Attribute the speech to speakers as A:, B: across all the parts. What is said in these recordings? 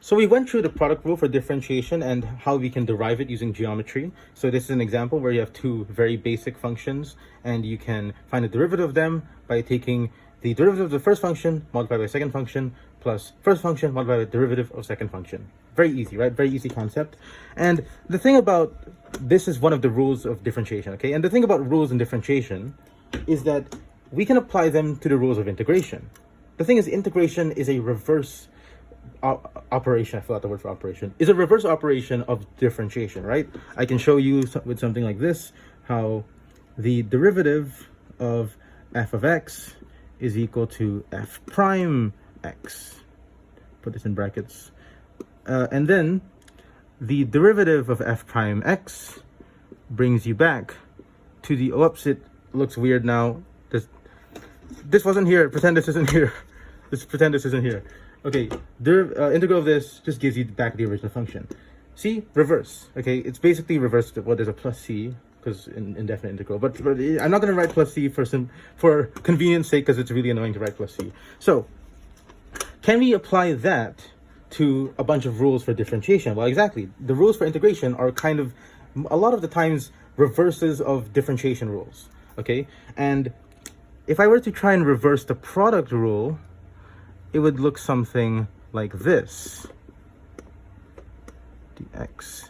A: So we went through the product rule for differentiation and how we can derive it using geometry. So this is an example where you have two very basic functions and you can find the derivative of them by taking the derivative of the first function multiplied by second function plus first function multiplied by derivative of second function. Very easy, right? Very easy concept. And the thing about this is one of the rules of differentiation, okay? And the thing about rules in differentiation is that we can apply them to the rules of integration. The thing is, integration is a reverse operation. I forgot the word for operation. Is a reverse operation of differentiation, right? I can show you with something like this how the derivative of f of x is equal to f prime x. Put this in brackets. And then the derivative of f prime x brings you back to the, oops, it looks weird now. This wasn't here. Pretend this isn't here. Pretend this isn't here. Okay, the integral of this just gives you back the original function. See, reverse. Okay, it's basically reverse. Well, there's a plus c because in indefinite integral, but I'm not going to write plus c for convenience sake because it's really annoying to write plus c. So, can we apply that to a bunch of rules for differentiation? Well, exactly. The rules for integration are kind of a lot of the times reverses of differentiation rules. Okay, and if I were to try and reverse the product rule, it would look something like this. dx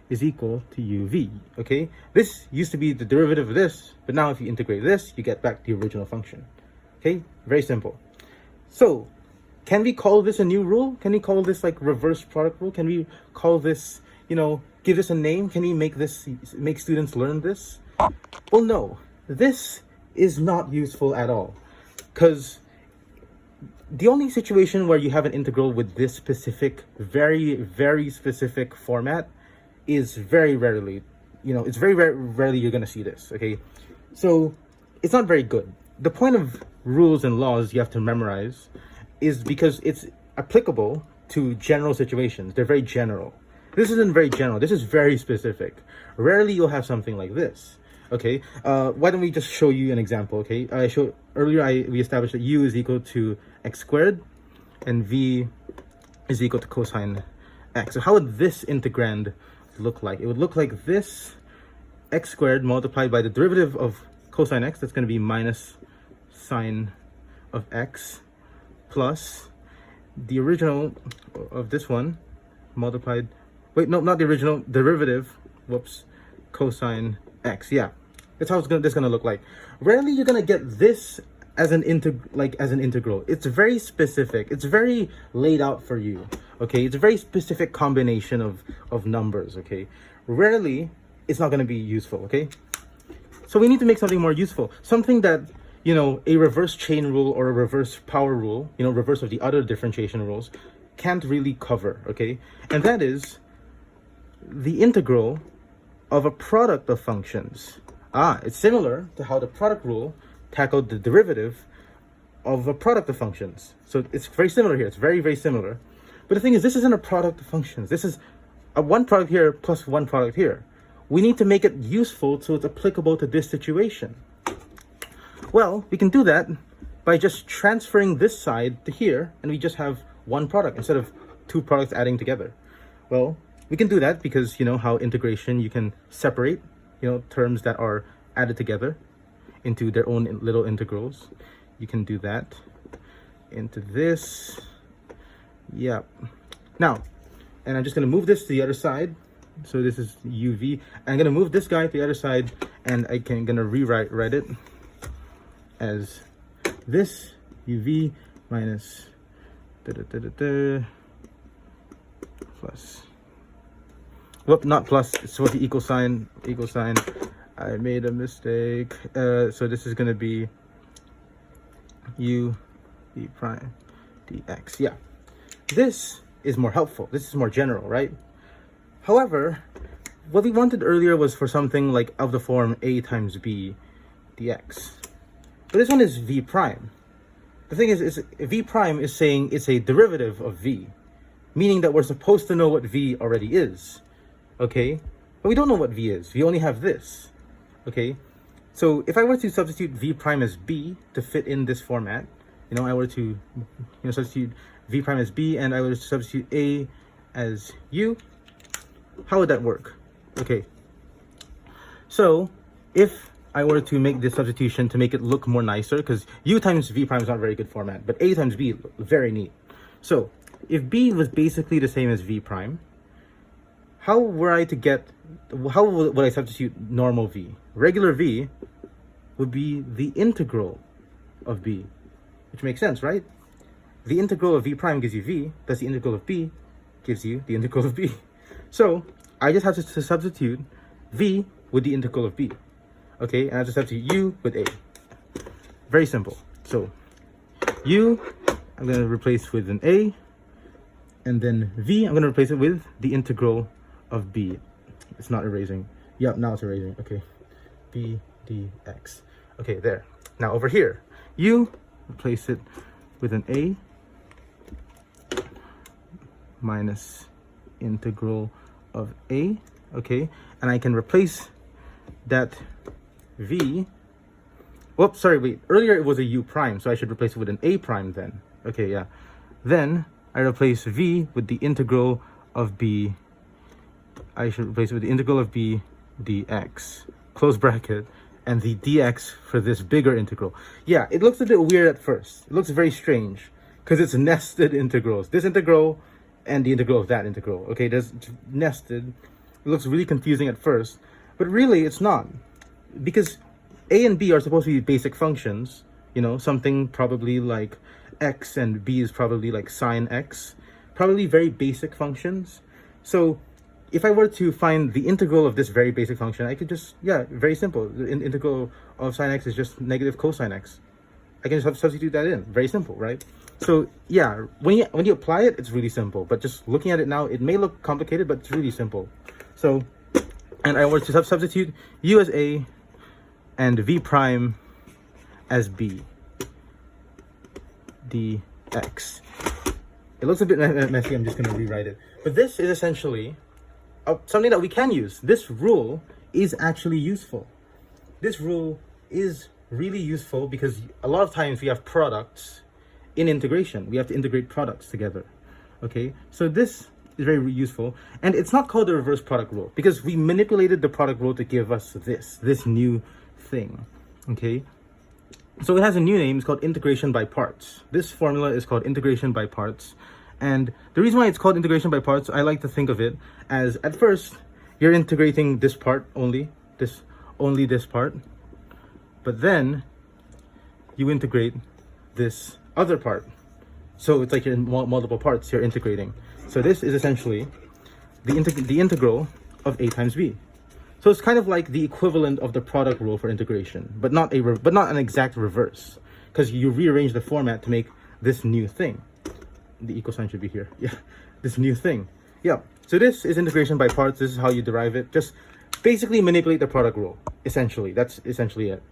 A: is equal to uv, okay? This used to be the derivative of this, but now if you integrate this, you get back the original function, okay? Very simple. So, can we call this a new rule? Can we call this like reverse product rule? Can we call this, give this a name? Can we make students learn this? Well, no. This is not useful at all, because the only situation where you have an integral with this specific, very, very specific format is very rarely, it's very rarely you're going to see this, okay? So it's not very good. The point of rules and laws you have to memorize is because it's applicable to general situations. They're very general. This isn't very general. This is very specific. Rarely you'll have something like this. Okay, why don't we just show you an example, okay? I showed earlier, we established that u is equal to x squared and v is equal to cosine x. So how would this integrand look like? It would look like this: x squared multiplied by the derivative of cosine x, that's going to be minus sine of x, plus the original of this one multiplied, wait, no, not the original, derivative, whoops, cosine x. Yeah, that's how this is gonna look like. Rarely you're gonna get this as an integral. It's very specific. It's very laid out for you. Okay, it's a very specific combination of numbers. Okay, rarely it's not gonna be useful. Okay, so we need to make something more useful, something that a reverse chain rule or a reverse power rule, reverse of the other differentiation rules, can't really cover. Okay, and that is the integral of a product of functions. It's similar to how the product rule tackled the derivative of a product of functions. So it's very similar here. It's very, very similar. But the thing is, this isn't a product of functions. This is a one product here plus one product here. We need to make it useful so it's applicable to this situation. Well, we can do that by just transferring this side to here, and we just have one product instead of two products adding together. Well, we can do that because how integration, you can separate terms that are added together into their own little integrals. You can do that into this. Yep. Now, and I'm just going to move this to the other side. So this is uv. I'm going to move this guy to the other side, and I'm going to write it as this uv minus plus. Whoop, not plus, it's supposed to be equal sign. I made a mistake. So this is going to be u v prime dx. Yeah, this is more helpful. This is more general, right? However, what we wanted earlier was for something like of the form a times b dx. But this one is v prime. The thing is v prime is saying it's a derivative of v, meaning that we're supposed to know what v already is. Okay, but we don't know what v is. We only have this. Okay, so if I were to substitute v prime as b to fit in this format, I were to substitute v prime as b, and I would substitute a as u, how would that work? Okay, so if I were to make this substitution to make it look more nicer, because u times v prime is not a very good format, but a times b, very neat. So if b was basically the same as v prime, how would I substitute normal v? Regular v would be the integral of b, which makes sense, right? The integral of v prime gives you v, thus the integral of b gives you the integral of b. So I just have to substitute v with the integral of b. Okay, and I just substitute u with a. Very simple. So u, I'm going to replace with an a, and then v, I'm going to replace it with the integral of b. It's not erasing. Yep, now it's erasing. Okay, b dx. Okay, there. Now over here, u, replace it with an a minus integral of a. Okay, and I can replace that v. Whoops, sorry, wait. Earlier it was a u prime, so I should replace it with an a prime then. Okay, yeah. Then I replace v with the integral of b. I should replace it with the integral of b dx, close bracket, and the dx for this bigger integral. Yeah, it looks a bit weird at first. It looks very strange because it's nested integrals. This integral and the integral of that integral. Okay, there's nested. It looks really confusing at first, but really it's not, because a and b are supposed to be basic functions. You know, something probably like x and b is probably like sine x, probably very basic functions. So if I were to find the integral of this very basic function, I could just, yeah, very simple. The integral of sine x is just negative cosine x. I can just substitute that in. Very simple, right? So yeah, when you apply it, it's really simple. But just looking at it now, it may look complicated, but it's really simple. So, and I were to substitute u as a and v prime as b dx. It looks a bit messy. I'm just going to rewrite it. But this is essentially something that we can use. This rule is actually useful. This rule is really useful because a lot of times we have products in integration. We have to integrate products together. Okay, so this is very useful, and it's not called the reverse product rule because we manipulated the product rule to give us this new thing. Okay, so it has a new name. It's called integration by parts. This formula is called integration by parts. And the reason why it's called integration by parts, I like to think of it as, at first, you're integrating this part only this part, but then you integrate this other part. So it's like you're in multiple parts you're integrating. So this is essentially the integral of a times b. So it's kind of like the equivalent of the product rule for integration, but not an exact reverse, because you rearrange the format to make this new thing. The equal sign should be here. Yeah, this new thing. Yeah, so this is integration by parts. This is how you derive it. Just basically manipulate the product rule. Essentially, that's essentially it.